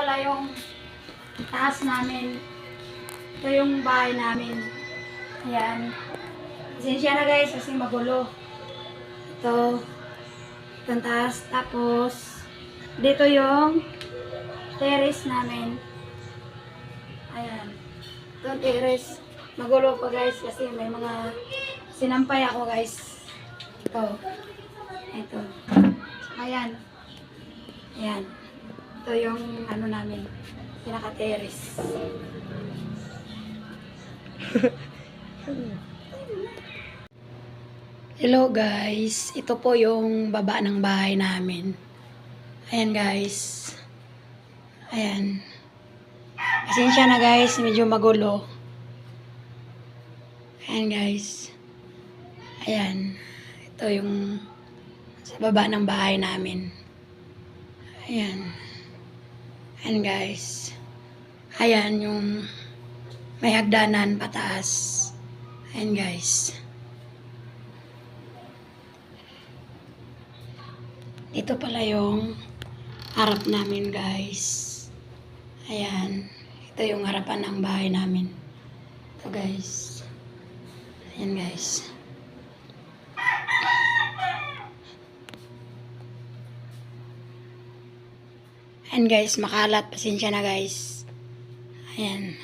pala yung taas namin. Ito yung bahay namin. Ayan. Pasensya na guys kasi magulo. Ito. Itong taas. Tapos, dito yung terrace namin. Ayan. Itong terrace. Magulo pa guys kasi may mga sinampay ako guys. Ito. Ito. Ayan. Ayan. Ito yung ano namin. Pinaka-terrace. Hello guys. Ito po yung baba ng bahay namin. Ayan guys. Ayan. Pasensya na guys. Medyo magulo. Ayan guys. Ayan. Ito yung sa baba ng bahay namin. Ayan. Ayan guys. Ayan yung may hagdanan pataas. Ayan guys. Ito pala yung harap namin guys. Ayan. Ito yung harapan ng bahay namin. Ito guys. Ayan guys. Ayan guys, makalat. Pasensya na guys. Ayan.